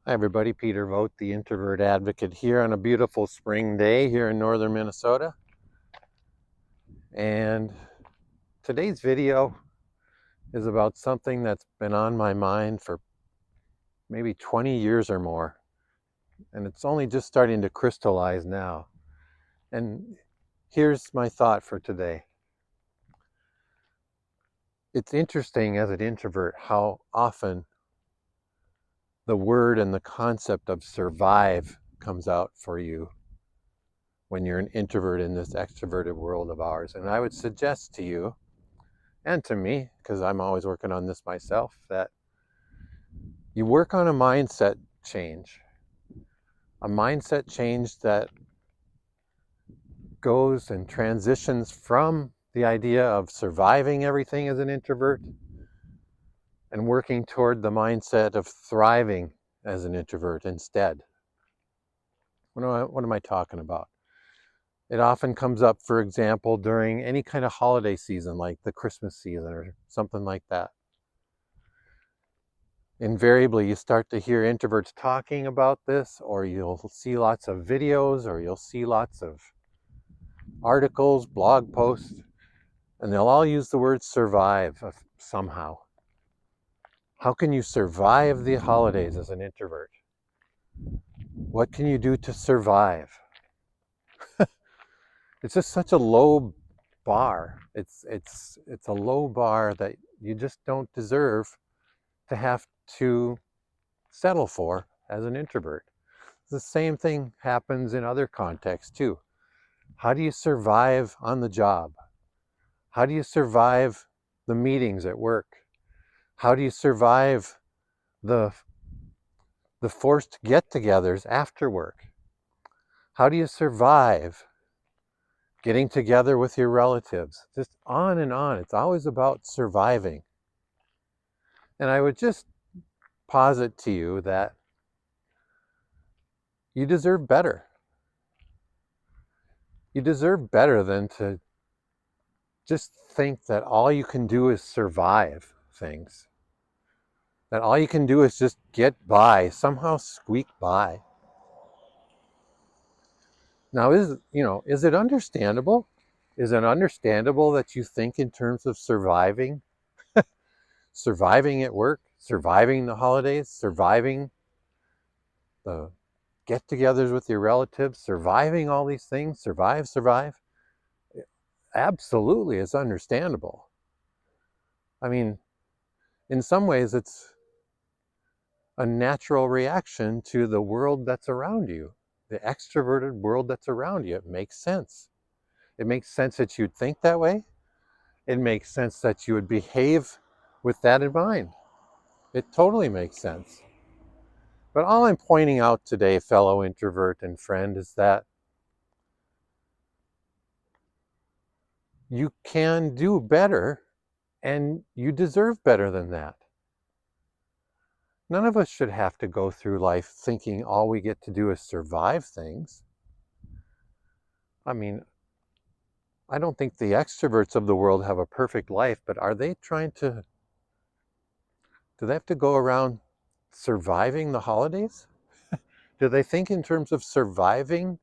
Hi everybody, Peter Vogt, the Introvert Advocate here on a beautiful spring day here in northern Minnesota. And today's video is about something that's been on my mind for maybe 20 years or more. And it's only just starting to crystallize now. And here's my thought for today. It's interesting as an introvert how often the word and the concept of survive comes out for you when you're an introvert in this extroverted world of ours. And I would suggest to you, and to me, because I'm always working on this myself, that you work on a mindset change. A mindset change that goes and transitions from the idea of surviving everything as an introvert and working toward the mindset of thriving as an introvert instead. What am I talking about? It often comes up, for example, during any kind of holiday season, like the Christmas season or something like that. Invariably, you start to hear introverts talking about this, or you'll see lots of videos, or you'll see lots of articles, blog posts, and they'll all use the word survive somehow. How can you survive the holidays as an introvert? What can you do to survive? It's just such a low bar. It's a low bar that you just don't deserve to have to settle for as an introvert. The same thing happens in other contexts too. How do you survive on the job? How do you survive the meetings at work? How do you survive the forced get-togethers after work? How do you survive getting together with your relatives? Just on and on. It's always about surviving. And I would just posit to you that you deserve better. You deserve better than to just think that all you can do is survive things. That all you can do is just get by, somehow squeak by. Now, is it understandable? Is it understandable that you think in terms of surviving? Surviving at work, surviving the holidays, surviving the get-togethers with your relatives, surviving all these things, survive. Absolutely, it's understandable. I mean, in some ways, it's a natural reaction to the world that's around you, the extroverted world that's around you. It makes sense. It makes sense that you'd think that way. It makes sense that you would behave with that in mind. It totally makes sense. But all I'm pointing out today, fellow introvert and friend, is that you can do better and you deserve better than that. None of us should have to go through life thinking all we get to do is survive things. I mean, I don't think the extroverts of the world have a perfect life, but are they do they have to go around surviving the holidays? Do they think in terms of surviving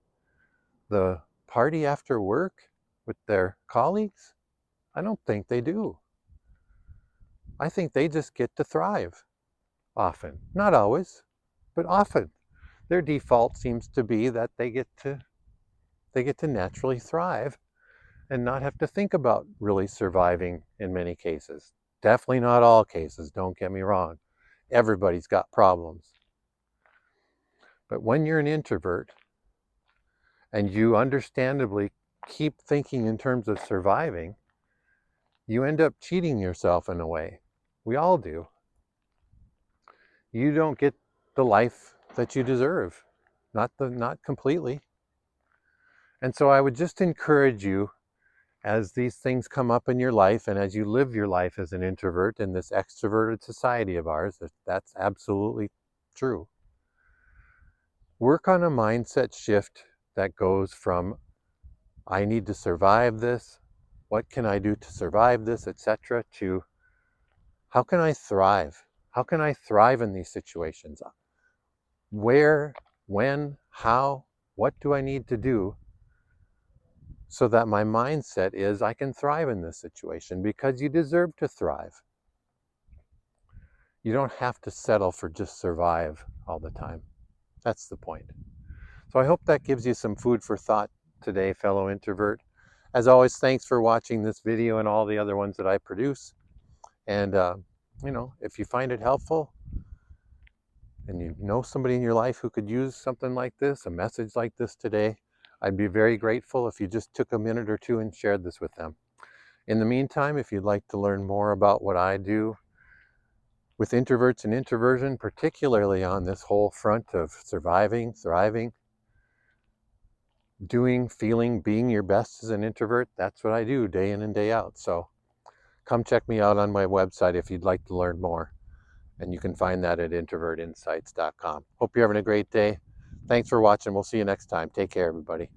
the party after work with their colleagues? I don't think they do. I think they just get to thrive often. Not always, but often. Their default seems to be that they get to naturally thrive and not have to think about really surviving in many cases. Definitely not all cases, don't get me wrong. Everybody's got problems. But when you're an introvert and you understandably keep thinking in terms of surviving, you end up cheating yourself in a way. We all do. You don't get the life that you deserve, not completely. And so I would just encourage you, as these things come up in your life and as you live your life as an introvert in this extroverted society of ours, that's absolutely true. Work on a mindset shift that goes from, I need to survive this, what can I do to survive this, etc., to how can I thrive? How can I thrive in these situations? where, when, how, what do I need to do so that my mindset is I can thrive in this situation, because you deserve to thrive. You don't have to settle for just survive all the time. That's the point. So I hope that gives you some food for thought today, fellow introvert. As always, thanks for watching this video and all the other ones that I produce. And, if you find it helpful and you know somebody in your life who could use something like this, a message like this today, I'd be very grateful if you just took a minute or two and shared this with them. In the meantime, if you'd like to learn more about what I do with introverts and introversion, particularly on this whole front of surviving, thriving, doing, feeling, being your best as an introvert, that's what I do day in and day out. So come check me out on my website if you'd like to learn more. And you can find that at introvertinsights.com. Hope you're having a great day. Thanks for watching. We'll see you next time. Take care, everybody.